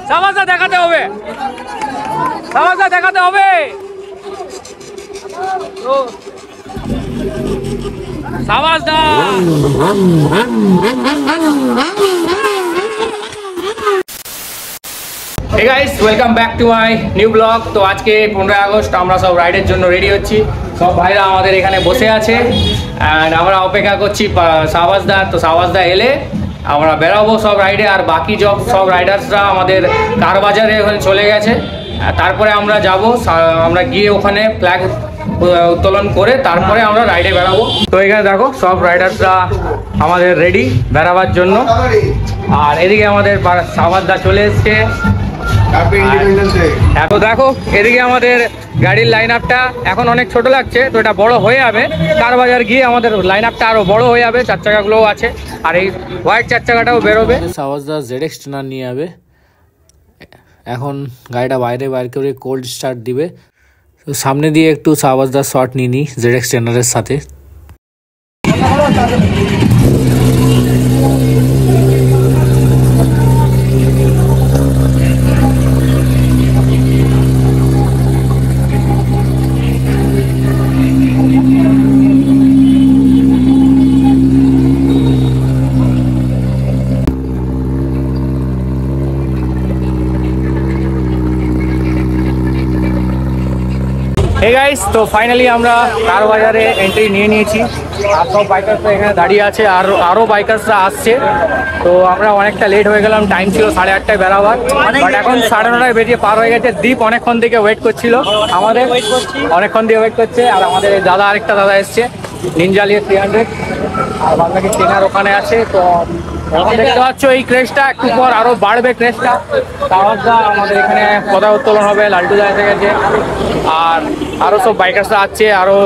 সাবাসদা দেখাতে হবে, সাবাসদা দেখাতে হবে। সাবাসদা Hey guys, welcome back to my new vlog. তো আজকে 15 আগস্ট আমরা সব রাইডের জন্য রেডি হচ্ছি। সব ভাইরা আমাদের এখানে বসে আছে and আমরা অপেক্ষা করছি সাবাসদা। তো সাবাসদা এলে আমরা বেরাবো সব রাইডে, আর বাকি সব রাইডার্সরা আমাদের কারবাজারে ওখানে চলে গেছে। তারপরে আমরা যাব, আমরা গিয়ে ওখানে ফ্ল্যাগ উত্তোলন করে তারপরে আমরা রাইডে বেরাবো। তো এখানে দেখো সব রাইডার্সরা আমাদের রেডি বেরাবার জন্য, আর এদিকে আমাদের সাবাসদা চলে এসছে। তো দেখো এদিকে আমাদের গাড়ির লাইন আপটা এখন অনেক ছোট লাগছে, তো এটা বড় হয়ে যাবে। কারবাজার গিয়ে আমাদের লাইন আপটা আরো বড় হয়ে যাবে, চার চাকাগুলোও আছে, আর এই হোয়াইট চার চাকাটাও বেরোবে। সাবাসদা ZX টেনার নিয়ে যাবে। এখন গাড়িটা বাইরে করে কোল্ড স্টার্ট দিবে। তো সামনে দিয়ে একটু সাবাসদা শট নিয়ে নিই ZX টেনারের সাথে। হে গাইস, তো ফাইনালি আমরা কারবাজারে এন্ট্রি নিয়ে নিয়েছি, আর সব বাইকার্সরা এখানে দাঁড়িয়ে আছে, আর আরও বাইকার্সরা আসছে। তো আমরা অনেকটা লেট হয়ে গেলাম, টাইম ছিল 8:30টায় বেরাবার, বাট এখন 9:30 বেরিয়ে পার হয়ে গেছে। দীপ অনেকক্ষণ থেকে ওয়েট করছিল, আমাদের অনেকক্ষণ দিয়ে ওয়েট করছে। আর আমাদের দাদা, আরেকটা দাদা এসছে নিনজালিয়ে 300, আর বাংলাকে ট্রেনার ওখানে আছে। তো এখন দেখতে পাচ্ছ এই ক্রেজটা একটু পর আরো বাড়বে ক্রেজটা। সাবাসদা আমাদের এখানে পতাকা উত্তোলন হবে, লালটুদা এসে গেছে, আর আরো সব বাইকার্সরা আসছে, আরো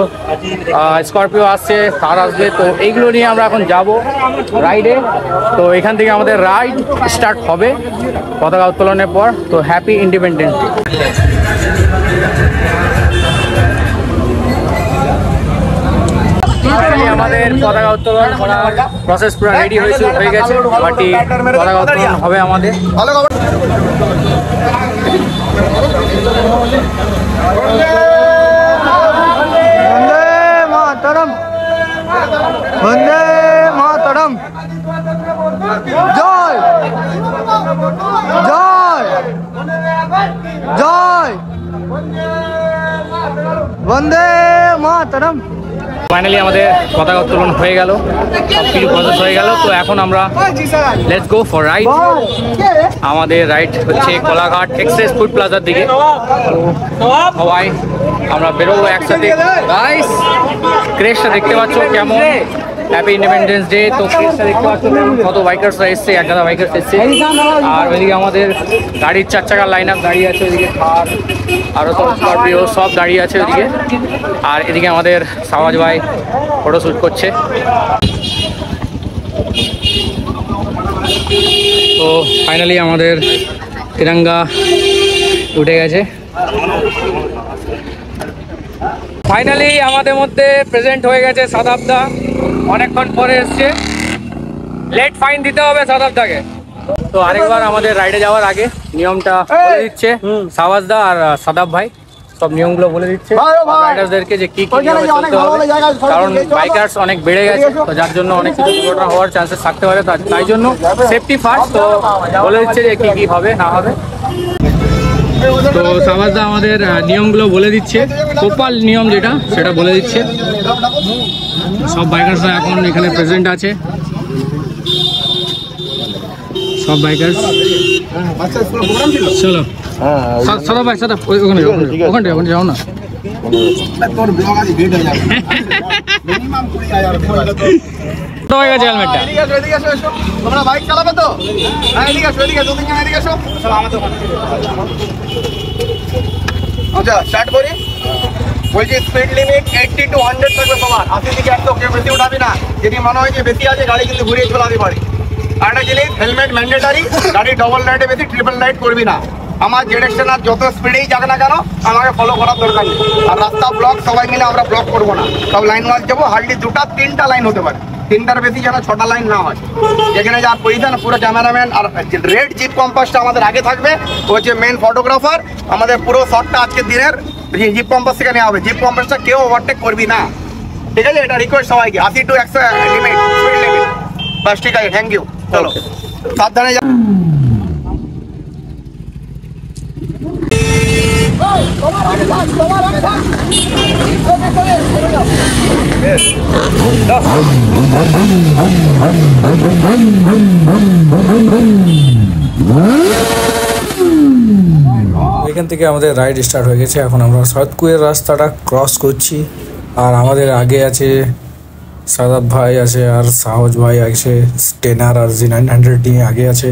স্করপিও আসছে, কার আসবে। তো এইগুলো নিয়ে আমরা এখন যাব রাইডে। তো এখান থেকে আমাদের রাইড স্টার্ট হবে পতাকা উত্তোলনের পর। তো হ্যাপি ইন্ডিপেন্ডেন্স ডে। আমাদের পতাকা উত্তোলন প্রসেস পুরো রেডি হয়ে গেছে, বাকি পতাকা উত্তোলন হবে আমাদের। বন্দে মাতরম, জয় জয় জয়, বন্দে মাতরম। ফাইনালি আমাদের পতাকা উত্তোলন হয়ে গেল, সব কিছু প্রসেস হয়ে গেল। তো এখন আমরা লেটস গো ফর রাইড। আমাদের রাইড হচ্ছে কোলাঘাট এক্সপ্রেস ফুড প্লাজার দিকে। সবাই আমরা বেরোবো একসাথে। গাইস, ক্রেশটা দেখতে পাচ্ছ কেমন, হ্যাপি ইন্ডিপেন্ডেন্স ডে। তো ক্রেশটা দেখতে পাচ্ছ কত বাইকার্সরা এসছে, এক গাদা বাইকার্স এসছে। আর ওইদিকে আমাদের গাড়ির 4 চাকার লাইন আপ দাঁড়িয়ে আছে, ওইদিকে থার আরও সব স্করপিও সব দাঁড়িয়ে আছে ওইদিকে। আর এদিকে আমাদের সাবাস ভাই ফটো শ্যুট করছে। তো ফাইনালি আমাদের তিরঙ্গা উঠে গেছে। ফাইনালি আমাদের মধ্যে প্রেজেন্ট হয়ে গেছে সাদাবদা, অনেকক্ষণ পরে এসছে। লেট ফাইন দিতে হবে সাদাবদাকে। তো আরেকবার আমাদের রাইডে যাওয়ার আগে নিয়মটা বলে দিচ্ছে সাবাসদা আর সাদাব ভাই, সব নিয়মগুলো বলে দিচ্ছে রাইডার্সদেরকে যে কি কি নিয়মে চলতে হবে। কারণ বাইকার্স অনেক বেড়ে গেছে, তো যার জন্য অনেক কিছু দুর্ঘটনা হওয়ার চান্সেস থাকতে পারে, তাই জন্য সেফটি ফার্স্ট। তো বলে দিচ্ছে যে কি কি হবে না হবে। তো সাবাসদা আমাদের নিয়মগুলো বলে দিচ্ছে, কোপাল নিয়ম যেটা সেটা বলে দিচ্ছে। সব বাইকার্সরা এখন এখানে প্রেজেন্ট আছে, সব বাইকার্স। চলো সাদা ভাই, সাদা ওখানে যাও না। হয়ে গেছে হেলমেটটা। তোমরা বাইক চালাবে তো? আচ্ছা, স্টার্ট করি। বলছি স্পিড লিমিট 80 to 100 থাকবে সবার, 80 থেকে 100 কেউ বেশি উঠাবি না। যদি মনে হয় যে বেশি আছে, গাড়ি কিন্তু ঘুরিয়ে চলাতে পারি। আরেকটা জিনিস, হেলমেট ম্যান্ডেটারি। গাড়ি ডবল লাইটে বেশি, ট্রিপল লাইট করবি না। আমার ZX টেনার যত স্পিডেই যাক না কেন, আমাকে ফলো করার দরকার নেই। আর রাস্তা ব্লক, সবাই মিলে আমরা ব্লক করবো না, সব লাইন ওয়াইজ যাবো। হার্ডলি 2টা 3টা লাইন হতে পারে, তিনটার বেশি যেন 6টা লাইন না হয়। যেখানে যার পজিশন পুরো ক্যামেরাম্যান আর রেড জিপ কম্পাসটা আমাদের আগে থাকবে, ও হচ্ছে মেন ফটোগ্রাফার। আমাদের পুরো শটটা আজকের দিনের জিপ কম্পাস থেকে নেওয়া হবে। জিপ কম্পাসটা কেউ ওভারটেক করবি না, ঠিক আছে? এটা রিকোয়েস্ট সবাইকে, 80 to 100 লিমিট, স্পিড লিমিট। বাস ঠিক আছে, থ্যাংক ইউ। চলো সাবধানে যা। এখান থেকে আমাদের রাইড স্টার্ট হয়ে গেছে। এখন আমরা সৈয়দপুরের রাস্তাটা ক্রস করছি, আর আমাদের আগে আছে সাদাব ভাই আছে, আর সাহজ ভাই আছে, টেনার আর Z900 নিয়ে আগে আছে।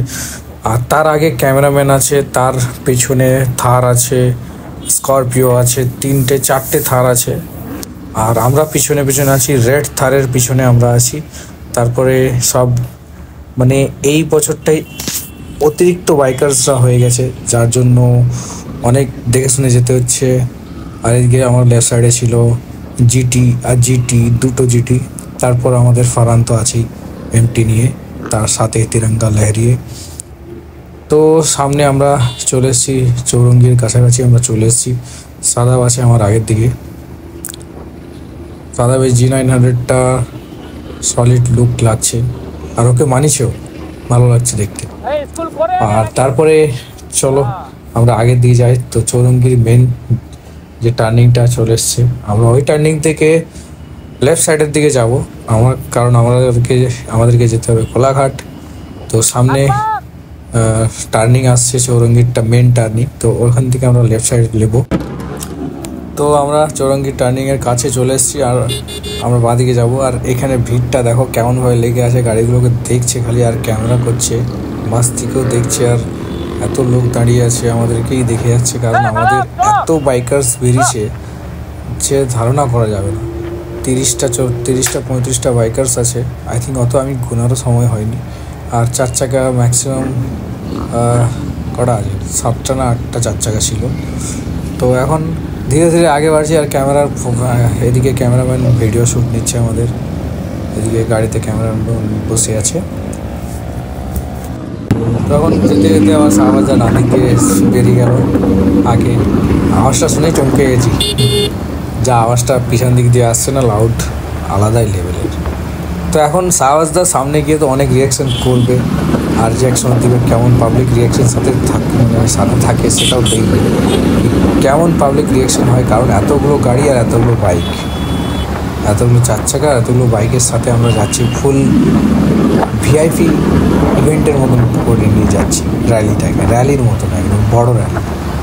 আর তার আগে ক্যামেরাম্যান আছে, তার পেছনে থার আছে, স্করপিও আছে, 3-4টে থার আছে। আর আমরা পিছনে পিছনে আছি, রেড থারের পিছনে আমরা আছি। তারপরে সব মানে এই বছরটাই অতিরিক্ত বাইকার্সরা হয়ে গেছে, যার জন্য অনেক দেখে শুনে যেতে হচ্ছে। আর এদিকে আমার লেফট সাইডে ছিল জিটি আর জিটি, দুটো জিটি। তারপর আমাদের ফারান তো আছেই এমটি নিয়ে, তার সাথে তিরঙ্গা লহরিয়ে। তো সামনে আমরা চলে এসেছি, চৌরঙ্গির কাছাকাছি আমরা চলে এসেছি। সাদাব আছে আমার আগের দিকে। সাদাবের Z900টা সলিড লুক লাগছে, আর ওকে মানিছেও, ভালো লাগছে দেখতে। আর তারপরে চলো আমরা আগের দিকে যাই। তো চৌরঙ্গির মেন যে টার্নিংটা চলে এসছে, আমরা ওই টার্নিং থেকে লেফট সাইডের দিকে যাব কারণ আমাদেরকে যেতে হবে কোলাঘাট। তো সামনে টার্নিং আসছে চৌরঙ্গিরটা মেন টার্নিং, তো ওখান থেকে আমরা লেফট সাইড নেব। তো আমরা চৌরঙ্গির টার্নিংয়ের কাছে চলে এসেছি, আর আমরা বাঁদিকে যাব। আর এখানে ভিড়টা দেখো কেমনভাবে লেগে আছে, গাড়িগুলোকে দেখছে খালি আর ক্যামেরা করছে, বাস থেকেও দেখছে, আর এত লোক দাঁড়িয়ে আছে আমাদেরকেই দেখে যাচ্ছে। কারণ আমাদের এত বাইকার্স বেরিয়েছে যে ধারণা করা যাবে না। 30-35টা বাইকার্স আছে, আই থিঙ্ক। অত আমি গোনারও সময় হয়নি। আর 4 চাকা ম্যাক্সিমাম কটা আছে, 7টা না 8টা 4 চাকা ছিল। তো এখন ধীরে ধীরে আগে বাড়ছি, আর এদিকে ক্যামেরাম্যান ভিডিও শ্যুট নিচ্ছে আমাদের, এদিকে গাড়িতে ক্যামেরাম্যান বসে আছে। তখন যেতে যেতে আমার শাহবাজার নাদিক দিয়ে বেরিয়ে গেল আগে। আওয়াজটা শুনেই চমকে গেছি, যা আওয়াজটা পিছন দিক দিয়ে আসছে না, লাউড আলাদাই লেভেলের। তো এখন শাহবাজদার সামনে গিয়ে তো অনেক রিয়াকশান করবে, আর রিয়াকশন দিবে, কেমন পাবলিক রিয়াকশন সাথে থাকে সেটাও দেখবে, কেমন পাবলিক রিয়াকশন হয়। কারণ এতগুলো গাড়ি আর এতগুলো বাইক, এতগুলো 4 চাকা, এতগুলো বাইকের সাথে আমরা যাচ্ছি, ফুল ভিআইপি ইভেন্টের মতন করে নিয়ে যাচ্ছি র্যালিটাকে, র্যালির মতন, একদম বড় র্যালি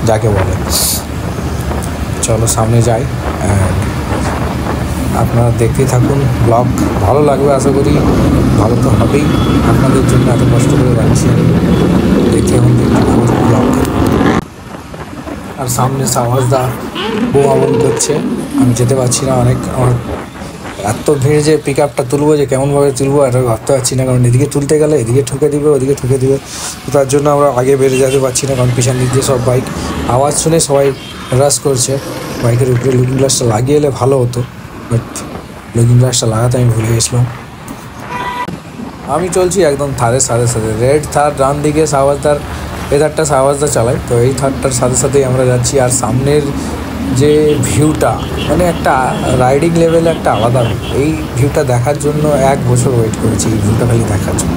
যাকে বলে। চলো সামনে যাই, অ্যান্ড আপনারা দেখতেই থাকুন। ব্লগ ভালো লাগবে আশা করি, ভালো তো হবেই, আপনাদের জন্য এত কষ্ট করে যাচ্ছি। দেখতে থাকুন ব্লগ। আর সামনে শাহবাজদা বোমাবন করছে, আমি যেতে পারছি না, অনেক আমার এত ভিড় যে পিক আপটা তুলবো, যে কেমনভাবে তুলবো এটা ভাবতে পারছি না। কারণ এদিকে তুলতে গেলে এদিকে ঠুকে দিবে, ওদিকে ঠুকে দিবে, তো তার জন্য আমরা আগে বেড়ে যেতে পারছি না। কারণ পিছন দিক দিয়ে সব বাইক, আওয়াজ শুনে সবাই রাশ করছে। বাইকের উপরে লুকিং গ্লাসটা লাগিয়ে এলে ভালো হতো, বাট লুকিং গ্লাসটা লাগাতে আমি ভুলে গেছিলাম। আমি চলছি একদম থারের সাথে সাথে, রেড থার ডান দিকে শাহবাজদার, এই থারটা শাহবাজদা চালায়, তো এই থারটার সাথে সাথেই আমরা যাচ্ছি। আর সামনের যে ভিউটা, মানে একটা রাইডিং লেভেলে একটা আলাদা, এই ভিউটা দেখার জন্য 1 বছর ওয়েট করেছি, এই ভিউটা খালি দেখার জন্য।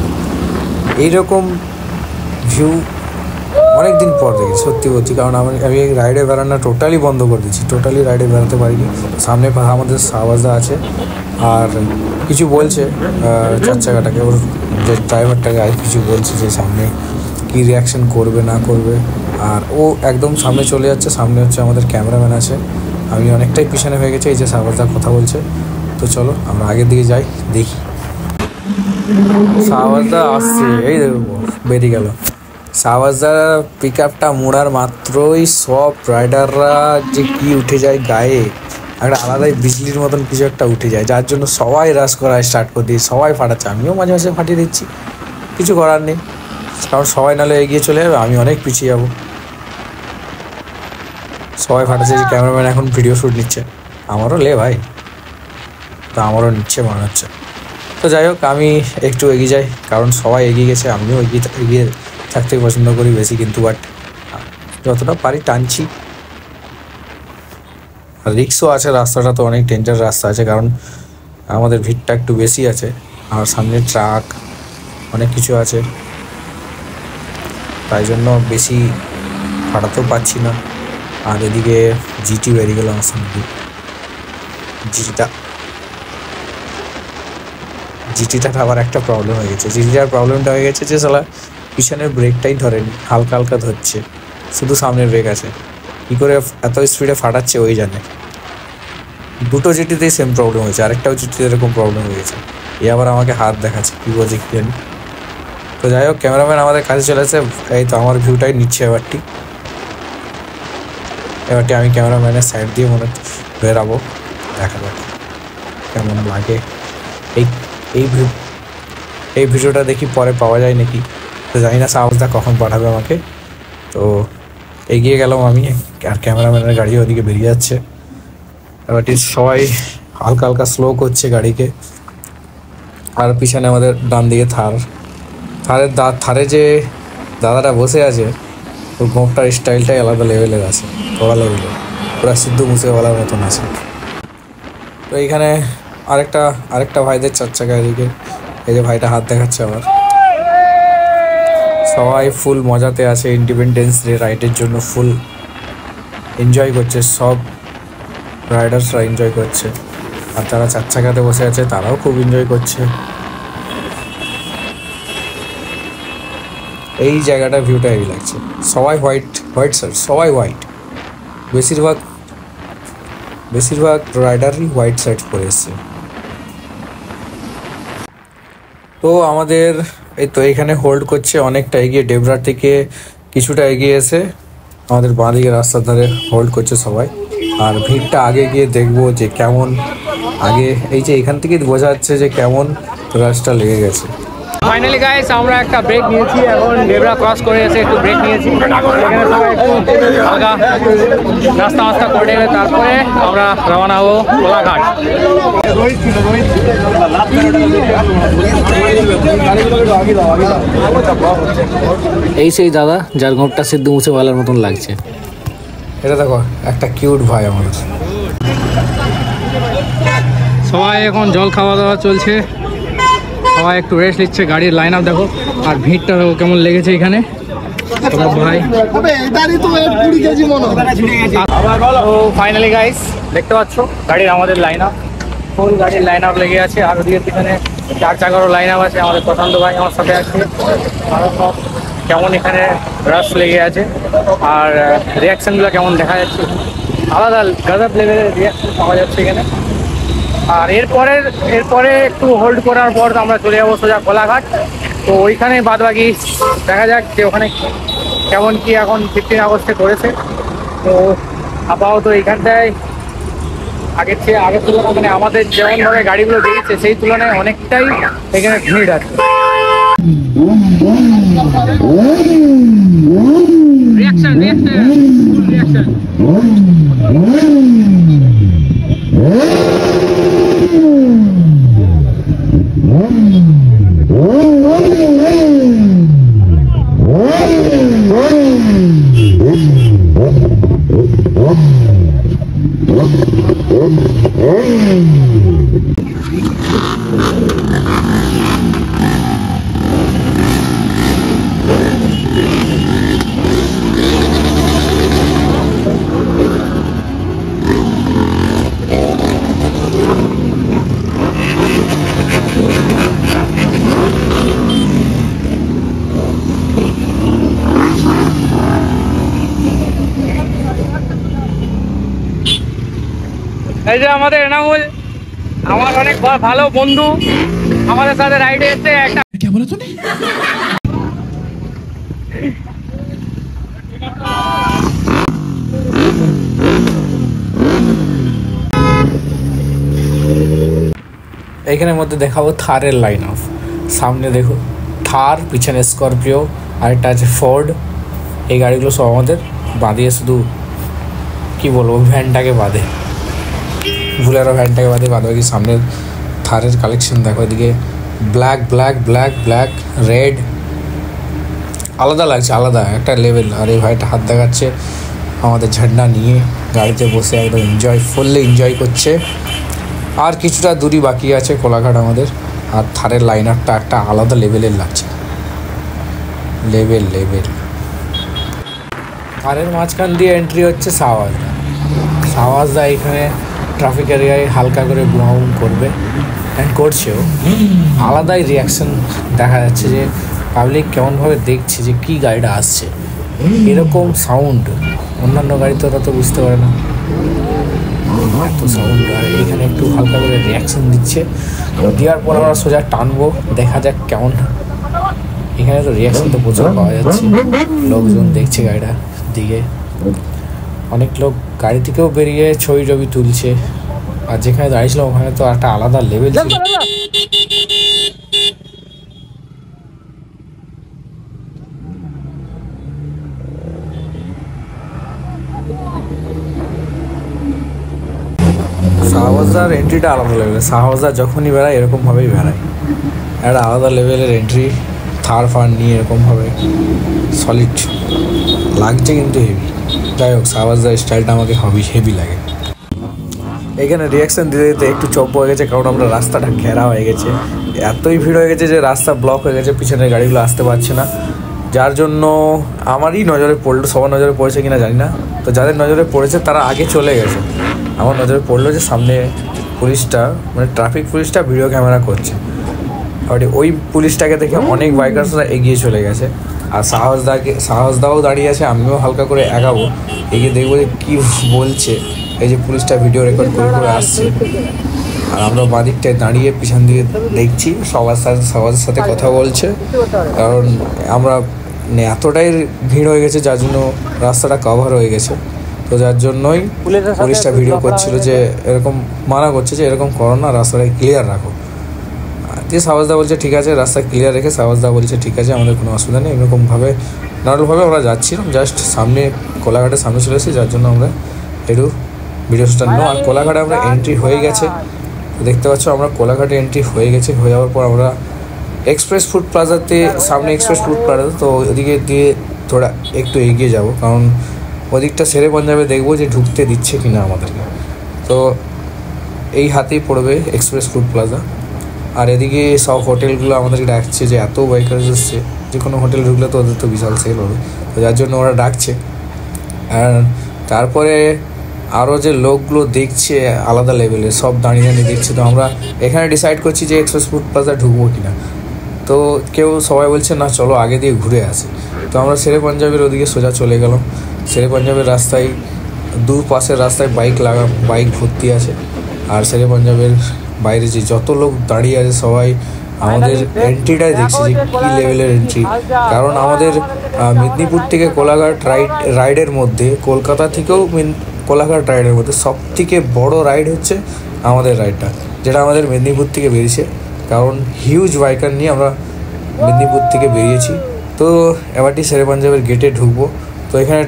এইরকম ভিউ অনেক দিন পর দেখেছি, সত্যি বলছি। কারণ আমি এই রাইডে বেড়ানো টোটালি বন্ধ করে দিচ্ছি, টোটালি রাইডে বেড়াতে পারিনি। সামনে আমাদের শাহবাজদা আছে, আর কিছু বলছে 4 চাকাটাকে, ওর যে ড্রাইভারটাকে আর কিছু বলছে যে সামনে কী রিয়াকশান করবে না করবে। আর ও একদম সামনে চলে যাচ্ছে, সামনে হচ্ছে আমাদের ক্যামেরাম্যান আছে, আমি অনেকটাই পিছনে হয়ে গেছি। এই যে শাহবাজদা কথা বলছে, তো চলো আমরা আগের দিকে যাই, দেখি। শাহবাজদা আসছে, এই বেরিয়ে গেল শাহবাজদা। পিক আপটা মোড়ার মাত্রই সব রাইডাররা যে কি উঠে যায় গায়ে, একটা আলাদাই বিজলির মতন কিছু একটা উঠে যায়, যার জন্য সবাই রাশ করা স্টার্ট করে দিয়ে সবাই ফাটাচ্ছে। আমিও মাঝে মাঝে ফাটিয়ে দিচ্ছি, কিছু করার নেই, কারণ সবাই নাহলে এগিয়ে চলে যাবে, আমি অনেক পিছিয়ে যাবো। সবাই ফাটাচ্ছে, যে ক্যামেরাম্যান এখন ভিডিও শ্যুট নিচ্ছে, আমারও লে ভাই, তা আমারও নিচ্ছে মনে হচ্ছে। তো যাই হোক, আমি একটু এগিয়ে যাই, কারণ সবাই এগিয়ে গেছে, আমিও এগিয়ে থাকতে পছন্দ করি বেশি, কিন্তু বাট যতটা পারি টানছি। আর রিক্সও আছে, রাস্তাটা তো অনেক ডেঞ্জার রাস্তা আছে, কারণ আমাদের ভিড়টা একটু বেশি আছে, আর সামনে ট্রাক অনেক কিছু আছে, তাই জন্য বেশি ফাটাতেও পারছি না। আর এদিকে জিটি বেরিয়ে গেল আমার সামনে, জিটিটার আবার একটা প্রবলেম হয়ে গেছে। জিটিটার প্রবলেমটা হয়ে গেছে যে সালা পিছনের ব্রেকটাই ধরেনি, হালকা হালকা ধরছে, শুধু সামনের ব্রেক আছে। কী করে এত স্পিডে ফাটাচ্ছে ওই জানে। দুটো জিটিতেই সেম প্রবলেম হয়েছে, আরেকটাও জিটিতে এরকম প্রবলেম হয়ে গেছে। এ আবার আমাকে হাত দেখাচ্ছে, কী বলছে কী জানি। তো যাই হোক, ক্যামেরাম্যান আমাদের কাছে চলে এসে এই তো আমার ভিউটাই নিচ্ছে এবারটি আমি ক্যামেরাম্যানের সাইড দিয়ে মনে বেরাবো, দেখা যাক কেমন লাগে। এই ভিডিওটা দেখি পরে পাওয়া যায় নাকি, তো জানি না সাহসদা কখন পাঠাবে আমাকে। তো এগিয়ে গেলাম আমি, আর ক্যামেরাম্যানের গাড়ি ওদিকে বেরিয়ে যাচ্ছে। এবারটি সবাই হালকা হালকা স্লো করছে গাড়িকে। আর পিছনে আমাদের ডান দিকে থারে যে দাদাটা বসে আছে, ওর গোঁপটার স্টাইলটাই আলাদা লেভেলের আছে, বড়া লেভেলের, পুরা সিদ্ধু মুসেওয়ালার মতন আছে। তো এইখানে আরেকটা ভাইদের 4 চাকা, এদিকে এই যে ভাইটা হাত দেখাচ্ছে আবার। সবাই ফুল মজাতে আছে, ইন্ডিপেন্ডেন্স ডে রাইডের জন্য ফুল এনজয় করছে, সব রাইডার্সরা এনজয় করছে। আর যারা 4 চাকাতে বসে আছে তারাও খুব এনজয় করছে। এই জায়গাটা ভিউটা হেভি লাগছে। সবাই হোয়াইট শার্ট, সবাই হোয়াইট, বেশিরভাগ রাইডারই হোয়াইট শার্ট পরে এসছে। তো আমাদের এই তো এখানে হোল্ড করছে, অনেকটা এগিয়ে, ডেবরার থেকে কিছুটা এগিয়ে এসে আমাদের বাঁ দিকে রাস্তার ধারে হোল্ড করছে সবাই। আর ভিড়টা আগে গিয়ে দেখবো যে কেমন, আগে এই যে এখান থেকে বোঝা যাচ্ছে যে কেমন রাশটা লেগে গেছে। ফাইনালি গাইস, আমরা একটা ব্রেক নিয়েছি, এখন ডেবরা ক্রস করে এসে একটু ব্রেক নিয়েছি। এখানে সবাই একটু হালকা নাস্তা করে নেবে, তারপরে আমরা রওনা হবো কোলাঘাট। এই সেই দাদা যার গোঁপটা সিদ্ধু মুসেওয়ালার মতন লাগছে। এটা দেখো একটা কিউট ভাই আমাদের। সবাই এখন জল খাওয়া দাওয়া চলছে, সবাই একটু রেস্ট নিচ্ছে। গাড়ির লাইন আপ দেখো, আর ভিড়টা দেখো কেমন লেগেছে এখানে। ভাই তো ফাইনালি গাইস দেখতে পাচ্ছ গাড়ির আমাদের লাইন আপ, ফুল গাড়ির লাইন আপ লেগে আছে। আর ওদিকে পিছনে 4 চাকারও লাইন আপ আছে। আমাদের প্রশান্ত ভাই আমার সাথে আছে। আরও সব কেমন এখানে রাশ লেগে আছে, আর রিয়াকশানগুলো কেমন দেখা যাচ্ছে, আলাদা গাজাব লেভেলের রিয়াকশান পাওয়া যাচ্ছে এখানে। আর এরপরে একটু হোল্ড করার পর আমরা চলে যাবো সোজা কোলাঘাট। তো ওইখানে বাদবাকি দেখা যাক যে ওখানে কেমন কি এখন 15 আগস্টে করেছে। তো আপাতত এইখানটায় আগের তুলনায় মানে আমাদের যেমনভাবে গাড়িগুলো বেরিয়েছে সেই তুলনায় অনেকটাই এখানে ভিড় আছে। রিয়াকশন এই যে আমাদের এনামুল, আমার অনেক ভালো বন্ধু, আমাদের সাথে রাইডে এসে একটা এইখানের মধ্যে দেখাবো থারের লাইন অফ। সামনে দেখো থার, পিছনে স্করপিও, আরেকটা আছে ফোর্ড। এই গাড়িগুলো সব আমাদের বাঁধিয়ে, শুধু কি বলবো ভ্যানটাকে বাঁধে, বুলেরো ভ্যানটাকে বাঁধে, বাদ বাকি সামনে থারের কালেকশন দেখো, এদিকে black black black black red, আলাদা লাগছে, আলাদা একটা লেভেল। আর এই ভাইটা হাত দেখাচ্ছে আমাদের ঝান্ডা নিয়ে গাড়িতে বসে একদম ফুললি এনজয় করছে। আর কিছুটা দূরই বাকি আছে কোলাঘাট আমাদের। আর থারের লাইনারটা একটা আলাদা লেভেলের লাগছে, লেভেল। থারের মাঝখান দিয়ে এন্ট্রি হচ্ছে শাহবাজদা এখানে ট্রাফিক এরিয়ায় হালকা করে বুম করবে, অ্যান্ড করছেও। আলাদাই রিয়াকশন দেখা যাচ্ছে যে পাবলিক কেমনভাবে দেখছে যে কী গাড়িটা আসছে, এরকম সাউন্ড অন্যান্য গাড়িতে ওরা তো বুঝতে পারে না, এত সাউন্ড। আর এখানে একটু হালকা করে রিয়াকশন দিচ্ছে, দেওয়ার পর আমরা সোজা টানবো, দেখা যাক কেমন। এখানে তো রিয়াকশন তো প্রচুর পাওয়া যাচ্ছে, লোকজন দেখছে গাড়িটার দিকে, অনেক লোক গাড়ি থেকেও বেরিয়ে ছবি তুলছে। আর যেখানে দাঁড়িয়েছিলাম ওখানে তো একটা আলাদা লেভেল ছিল। শাহবাজদার এন্ট্রিটা আলাদা লেভেলের, শাহবাজদা যখনই বেড়ায় এরকমভাবেই বেড়ায়, একটা আলাদা লেভেলের এন্ট্রি, থার নিয়ে এরকমভাবে সলিড লাগছে কিন্তু হেভি। যাই হোক, শাহবাজদার স্টাইলটা আমাকে হেভি লাগে। এখানে রিয়াকশান দিতে দিতে একটু চপ হয়ে গেছে, কারণ আমরা রাস্তাটা ঘেরা হয়ে গেছে, এতই ভিড় হয়ে গেছে যে রাস্তা ব্লক হয়ে গেছে, পিছনের গাড়িগুলো আসতে পারছে না। যার জন্য আমারই নজরে পড়লো, সবার নজরে পড়েছে কিনা জানি না, তো যাদের নজরে পড়েছে তারা আগে চলে গেছে। আমার নজরে পড়লো যে সামনে পুলিশটা, মানে ট্রাফিক পুলিশটা ভিডিও ক্যামেরা করছে। আর ওই পুলিশটাকে দেখে অনেক বাইকার্সরা এগিয়ে চলে গেছে। আর সাহসদাও দাঁড়িয়ে আছে, আমিও হালকা করে এগাবো, এগিয়ে দেখবো যে কী বলছে। এই যে পুলিশটা ভিডিও রেকর্ড করে আসছে, আর আমরা বাদিকটায় দাঁড়িয়ে পিছন দিয়ে দেখছি, সবার সাথে কথা বলছে। কারণ আমরা এতটাই ভিড় হয়ে গেছে যার জন্য রাস্তাটা কভার হয়ে গেছে, তো যার জন্যই পুলিশটা ভিডিও করছিল যে এরকম মানা করছে যে এরকম করো না, রাস্তাটা ক্লিয়ার রাখো। দিয়ে শাহবাজদা বলছে ঠিক আছে, রাস্তা ক্লিয়ার রেখে শাহবাজদা বলছে ঠিক আছে, আমাদের কোনো অসুবিধা নেই। এরকমভাবে নর্মালভাবে আমরা যাচ্ছিলাম, জাস্ট সামনে কোলাঘাটের সামনে চলে এসেছি, যার জন্য আমরা একটু ভিডিও স্টার্ট নিলাম। আর কোলাঘাটে আমরা এন্ট্রি হয়ে গেছে, দেখতে পাচ্ছ আমরা কোলাঘাটে এন্ট্রি হয়ে গেছে। হয়ে যাওয়ার পর আমরা এক্সপ্রেস ফুড প্লাজাতে, সামনে এক্সপ্রেস ফুড প্লাজা, তো ওদিকে দিয়ে থোড়া একটু এগিয়ে যাব, কারণ ওদিকটা শেরে পাঞ্জাবে দেখবো যে ঢুকতে দিচ্ছে কিনা আমাদেরকে। তো এই হাতেই পড়বে এক্সপ্রেস ফুড প্লাজা। আর এদিকে সব হোটেলগুলো আমাদেরকে ডাকছে যে এত বাইকার্স এসছে, যে কোনো হোটেল ঢুকলে তো ওদের তো বিশাল সেল হবে, তো যার জন্য ওরা ডাকছে। আর তারপরে আরও যে লোকগুলো দেখছে আলাদা লেভেলে, সব দাঁড়িয়ে দেখছে। তো আমরা এখানে ডিসাইড করছি যে এক্সপ্রেস ফুড প্লাজা ঢুকবো কিনা। তো সবাই বলছে না চলো আগে দিয়ে ঘুরে আসি। তো আমরা শেরে পাঞ্জাবের ওদিকে সোজা চলে গেলাম। শেরে পাঞ্জাবের রাস্তায় দুপাশের রাস্তায় বাইক ভর্তি আছে। আর শেরে পাঞ্জাবের বাইরে যে যত লোক দাঁড়িয়ে আছে সবাই আমাদের এন্ট্রিটাই দেখছে যে কী লেভেলের এন্ট্রি। কারণ আমাদের মেদিনীপুর থেকে কোলাঘাট রাইডের মধ্যে, কলকাতা থেকেও কোলাঘাট রাইডের মধ্যে সব থেকে বড়ো রাইড হচ্ছে আমাদের রাইডটা, যেটা আমাদের মেদিনীপুর থেকে বেরিয়েছে। কারণ হিউজ বাইকার নিয়ে আমরা মেদিনীপুর থেকে বেরিয়েছি। তো এবারটি শেরে পাঞ্জাবের গেটে ঢুকবো। তো এখানে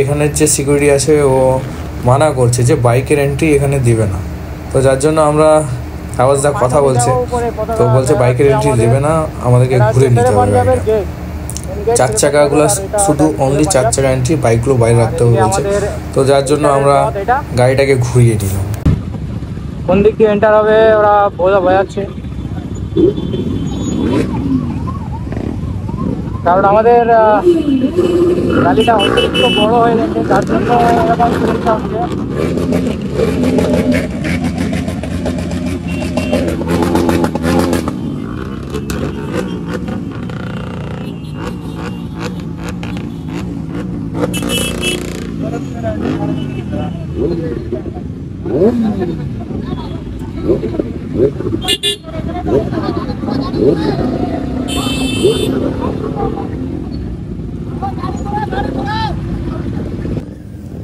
এখানের যে সিকিউরিটি আছে ও মানা করছে যে বাইকের এন্ট্রি এখানে দিবে না। তো যার জন্য আমরা আওয়াজদা কথা বলছে, তো বলছে বাইকের এন্ট্রি দেবে না, আমাদেরকে ঘুরে নিতে হবে গাড়িটা। 4 চাকাগুলো শুধু অনলি 4 চাকা এন্ট্রি, বাইকগুলো বাইরে রাখতে হবে বলছে। তো যার জন্য আমরা গাড়িটাকে ঘুরিয়ে নিলাম। কোন দিক দিয়ে এন্টার হবে ওরা বোঝাচ্ছে, কারণ আমাদের গাড়িটা অতিরিক্ত বড় হয়ে গেছে, যার জন্য এরকম সমস্যা হচ্ছে।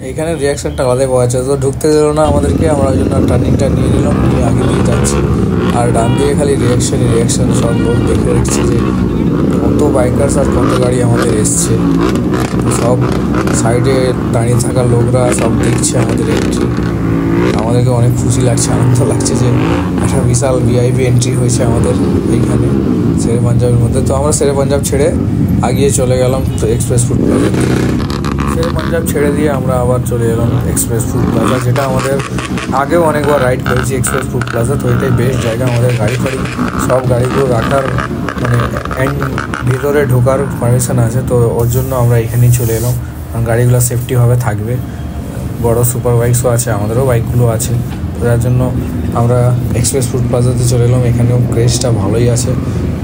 এইখানে রিয়াকশানটা আলাদাই পাওয়া যাচ্ছে। তো ঢুকতে দিল না আমাদেরকে, আমরা ওই জন্য টার্নিংটা নিয়ে নিলাম, নিয়ে আগে দিয়ে যাচ্ছি। আর ডান দিয়ে খালি রিয়াকশান সব লোক দেখে রাখছে যে কত বাইকার্স আর কত গাড়ি আমাদের এসছে। সব সাইডে দাঁড়িয়ে থাকা লোকরা সব দেখছে আমাদের এন্ট্রি। আমাদেরকে অনেক খুশি লাগছে, আনন্দ লাগছে যে একটা বিশাল ভিআইপি এন্ট্রি হয়েছে আমাদের এইখানে শেরে পাঞ্জাবের মধ্যে। তো আমরা শেরে পাঞ্জাব ছেড়ে আগিয়ে চলে গেলাম তো এক্সপ্রেস ফুড প্লাজা। শেরে পাঞ্জাব ছেড়ে দিয়ে আমরা আবার চলে এলাম এক্সপ্রেস ফুড প্লাজা, যেটা আমাদের আগেও অনেকবার রাইড করেছি এক্সপ্রেস ফুড প্লাজা। তো এটাই বেস্ট জায়গা আমাদের গাড়ি ফাড়ি সব গাড়িগুলো রাখার মানে ভিতরে ঢোকার পারমিশন আছে। তো ওর জন্য আমরা এখানেই চলে এলাম, কারণ গাড়িগুলো সেফটিভাবে থাকবে। বড় সুপার বাইকসও আছে, আমাদেরও বাইকগুলো আছে, তো যার জন্য আমরা এক্সপ্রেস ফুড প্লাজাতে চলে এলাম। এখানেও ক্রেজটা ভালোই আছে,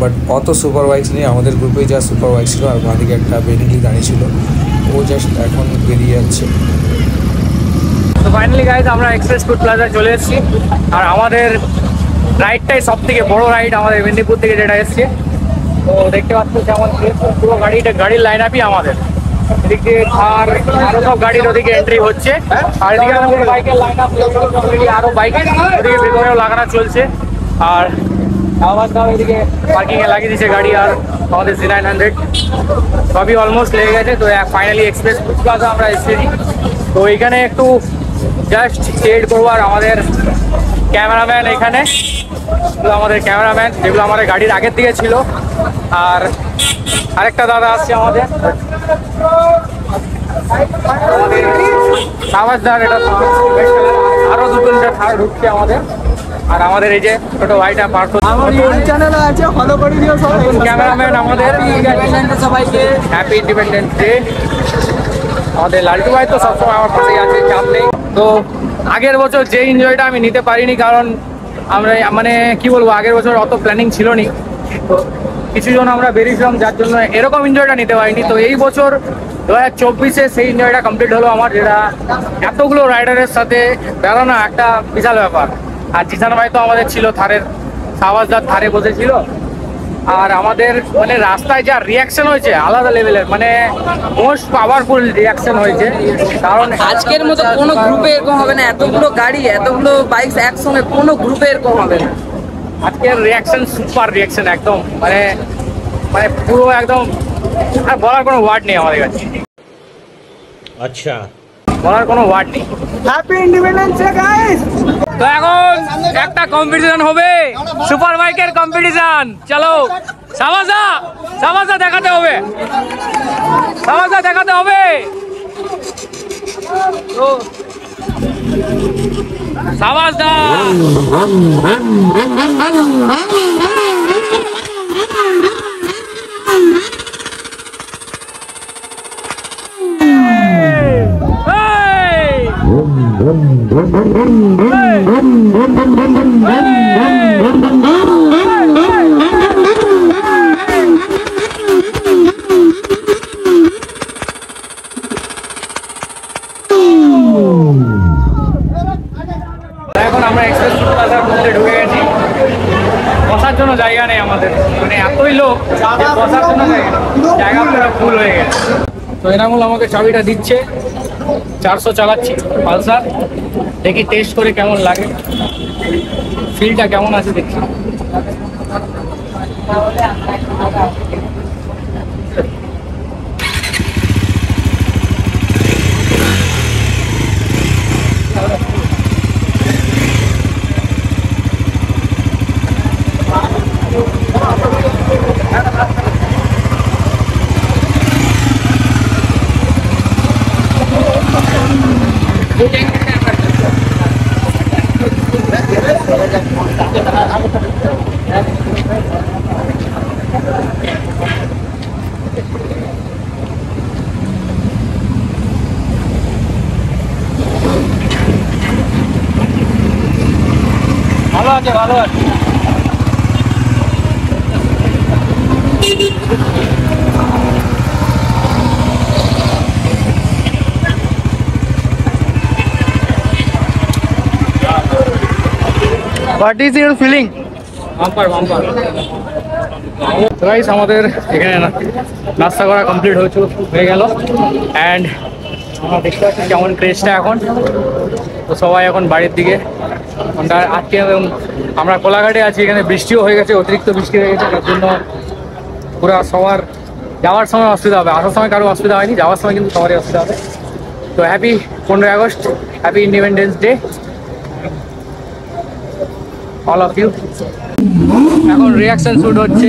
বাট অত সুপার বাইকস নেই। আমাদের গ্রুপেই যা সুপার বাইক ছিল, আর বাঁদিকে একটা বেনিলি দাঁড়িয়ে ছিল, ও জাস্ট এখন বেরিয়ে যাচ্ছে। তো ফাইনালি গাইজ আমরা এক্সপ্রেস ফুড প্লাজায় চলে এসেছি, আর আমাদের রাইডটাই সব থেকে বড় রাইড আমাদের মেদিনীপুর থেকে যেটা এসছে। তো দেখতে পাচ্ছ যেমন পুরো গাড়ির লাইন আপই আমাদের এদিক দিয়ে, আর আরো সব গাড়ির ওদিকে এন্ট্রি হচ্ছে, আর এদিকে আমাদের বাইকের লাইন আপ আরো বাইক ওদিকে ভেতরেও লাগানো চলছে। আর আবার তাও এদিকে পার্কিংয়ে লাগিয়ে দিচ্ছে গাড়ি, আর আমাদের Z900 সবই অলমোস্ট লেগে গেছে। তো ফাইনালি এক্সপ্রেস ফুড প্লাজা আমরা এসেছি। তো এখানে একটু জাস্ট শেড করবো, আর আমাদের ক্যামেরাম্যান এখানে, আমাদের ক্যামেরাম্যান যেগুলো আমাদের গাড়ির আগের দিকে ছিল, আর আরেকটা দাদা আসছে আমাদের সাবাসদার, এটা আরো দুটো থার্ড ঢুকছে আমাদের। আর আমাদের এই যে ছোট ভাইটা পার্থ, ক্যামেরাম্যান আমাদের সবাইকে হ্যাপি ইন্ডিপেন্ডেন্স ডে। আমাদের লালটু ভাই তো সবসময় আমার পাশেই আছে, চাপ নেই। তো আগের বছর যে এনজয়টা আমি নিতে পারিনি, কারণ আমরা মানে কি বলবো, আগের বছর অত প্ল্যানিং ছিল নি, তো কিছু জন আমরা বেরিয়েছিলাম, যার জন্য এরকম এনজয়টা নিতে পারিনি। তো এই বছর 2024-এ সেই এনজয়টা কমপ্লিট হলো আমার, যেটা এতগুলো রাইডারের সাথে বেরোনো একটা বিশাল ব্যাপার। আর জিসান ভাই তো আমাদের ছিল থারের, সাবাসদার থারে বসেছিল। আর আমাদের মানে রাস্তায় যা রিয়াকশন হয়েছে আলাদা লেভেলের, মানে মোস্ট পাওয়ারফুল রিয়াকশন হয়েছে। কারণ আজকের মতো কোনো গ্রুপে এরকম হবে না, এতগুলো গাড়ি এতগুলো বাইক একসঙ্গে কোনো গ্রুপে এরকম হবে না। আজকের রিয়াকশন সুপার রিয়াকশন, একদম মানে মানে পুরো একদম, আর বলার কোনো ওয়ার্ড নেই আমাদের কাছে। আচ্ছা, বলার কোনো ওয়ার্ড নেই। Happy independence day guys. তো এখন একটা কম্পিটিশন হবে, সুপার বাইকের কম্পিটিশন। চলো সাবাসা, সাবাসা দেখাতে হবে, সাবাসা দেখাতে হবে। তো সাবাসদা এখন আমরা এক্সপ্রেস ফুড প্লাজার মধ্যে ঢুকে গেছি। বসার জন্য জায়গা নেই আমাদের, মানে এতই লোক যে বসার জন্য জায়গা পুরো ফুল হয়ে গেছে। তো এনামুল আমাকে চাবিটা দিচ্ছে, 400 চালাচ্ছি পালসার, দেখি টেস্ট করে কেমন লাগে, ফিলটা কেমন আছে দেখি। ভালো আছে, ভালো আছে। What is your feeling? Bumper bumper. Guys আমাদের এখানে নাস্তা করা কমপ্লিট হয়ে গেল, অ্যান্ড আমরা দেখতে পাচ্ছি কেমন ক্রেজটা এখন। তো সবাই এখন বাড়ির দিকে, আজকে আমরা কোলাঘাটে আছি, এখানে বৃষ্টিও হয়ে গেছে, অতিরিক্ত বৃষ্টি হয়ে গেছে, তার জন্য পুরো সবার যাওয়ার সময় অসুবিধা হবে। আসার সময় কারো অসুবিধা হয়নি, যাওয়ার সময় কিন্তু সবারই অসুবিধা হবে। তো হ্যাপি 15ই August, happy independence day. All of you. এখন রিয়াকশন শুট হচ্ছে।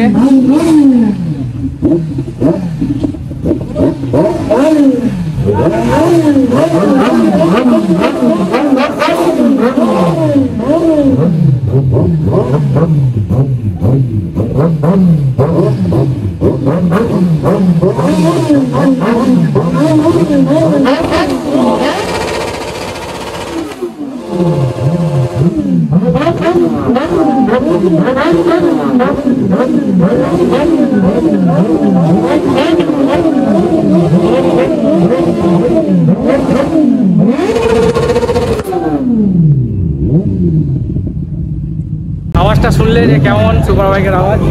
আওয়াজটা শুনলে যে কেমন সুপার বাইকের আওয়াজ।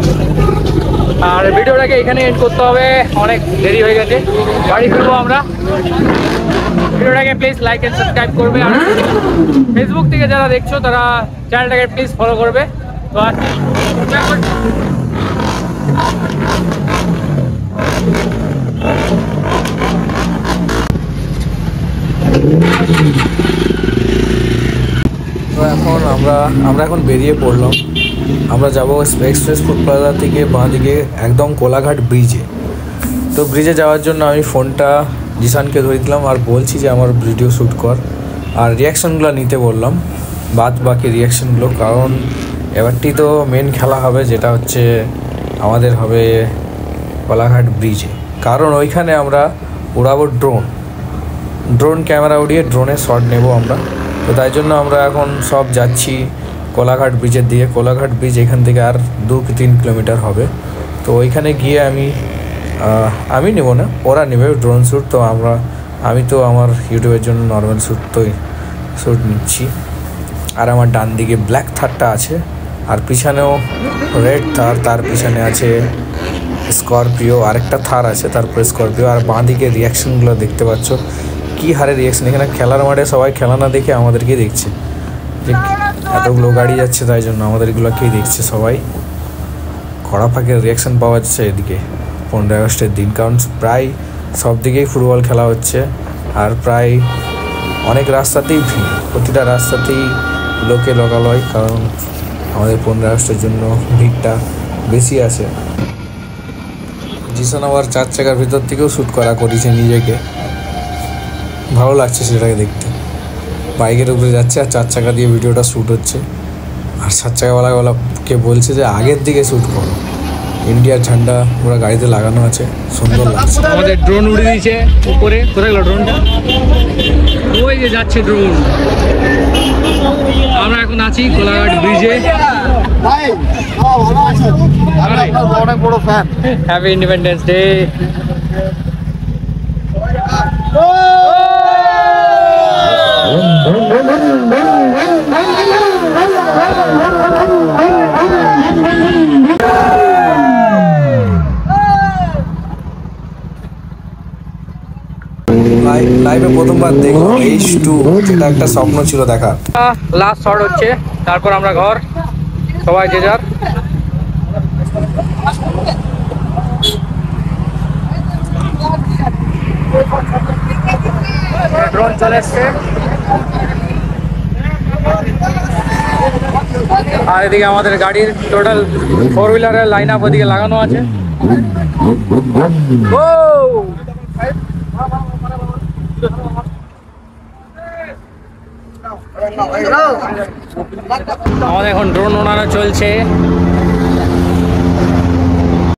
আর ভিডিওটাকে এখানে এন্ড করতে হবে, অনেক দেরি হয়ে গেছে, বাড়ি ফিরবো আমরা। ভিডিওটাকে প্লিজ লাইক এন্ড সাবস্ক্রাইব করবে, আর ফেসবুক থেকে যারা দেখছো তারা চ্যানেলটাকে প্লিজ ফলো করবে। তো আর তো এখন আমরা এখন বেরিয়ে পড়লাম। আমরা যাব এক্সপ্রেস ফুড প্লাজা থেকে বাঁ দিকে একদম কোলাঘাট ব্রিজে। তো ব্রিজে যাওয়ার জন্য আমি ফোনটা জিসানকে ধরে দিলাম আর বলছি যে আমার ভিডিও শ্যুট কর, আর রিয়াকশানগুলো নিতে বললাম, বাকি রিয়াকশানগুলো। কারণ এবারটি তো মেন খেলা হবে, যেটা হচ্ছে আমাদের হবে কোলাঘাট ব্রিজে। কারণ ওইখানে আমরা উড়াবো ড্রোন ক্যামেরা উড়িয়ে ড্রোনের শট নেব আমরা। তো তাই জন্য আমরা এখন সব যাচ্ছি কোলাঘাট ব্রিজের দিকে। কোলাঘাট ব্রিজ এখান থেকে আর 2-3 কিলোমিটার হবে। তো ওইখানে গিয়ে আমি নেব না, ওরা নেবে ড্রোন শ্যুট। তো আমি তো আমার ইউটিউবের জন্য নর্মাল শ্যুট নিচ্ছি। আর আমার ডান দিকে ব্ল্যাক থারটা আছে, আর পিছনেও রেড থার, তার পিছনে আছে স্করপিও, আরেকটা থার আছে, তারপরে স্করপিও। আর বাঁ দিকে রিয়াকশানগুলো দেখতে পাচ্ছ, কী হারে রিয়াকশান। এখানে খেলার মাঠে সবাই খেলা না দেখে আমাদেরকেই দেখছে, যে এতগুলো গাড়ি যাচ্ছে তাই জন্য আমাদেরগুলোকেই দেখছে সবাই। কড়া ফাঁকের রিয়াকশান পাওয়া যাচ্ছে এদিকে 15 আগস্টের দিন। কারণ প্রায় সব দিকেই ফুটবল খেলা হচ্ছে, আর প্রায় অনেক রাস্তাতেই ভিড়, প্রতিটা রাস্তাতেই লোকে লোকালয়। কারণ আমাদের 15 আগস্টের জন্য ভিড়টা বেশি আছে। জিসান আবার 4 চাকার ভিতর থেকেও শ্যুট করেছে নিজেকে, ভালো লাগছে সেটাকে দেখতে। বাইকের উপরে যাচ্ছে আর 4 চাকা দিয়ে ভিডিওটা শ্যুট হচ্ছে, আর 4 চাকাওয়ালাকে বলছে যে আগের দিকে শ্যুট করো। ইন্ডিয়ার ঝান্ডা পুরো গাড়িতে লাগানো আছে, সুন্দর লাগছে। আমাদের ড্রোন উড়ে দিয়েছে উপরে। কোথায় গেল ড্রোনটা? ওই যে যাচ্ছে ড্রোন। আমরা এখন আছি কোলাঘাট ব্রিজে। অনেক বড় ফ্যান। Happy independence day. লাইভে প্রথমবার দেখলাম H2, যেটা একটা স্বপ্ন ছিল দেখা। লাস্ট শট হচ্ছে, তারপর আমরা ঘর, সবাই যে যার। ড্রোন চলে এসছে, আর এদিকে আমাদের গাড়ির টোটাল 4 হুইলারের লাইন আপ ওদিকে লাগানো আছে। আমাদের এখন ড্রোন ওড়ানো চলছে।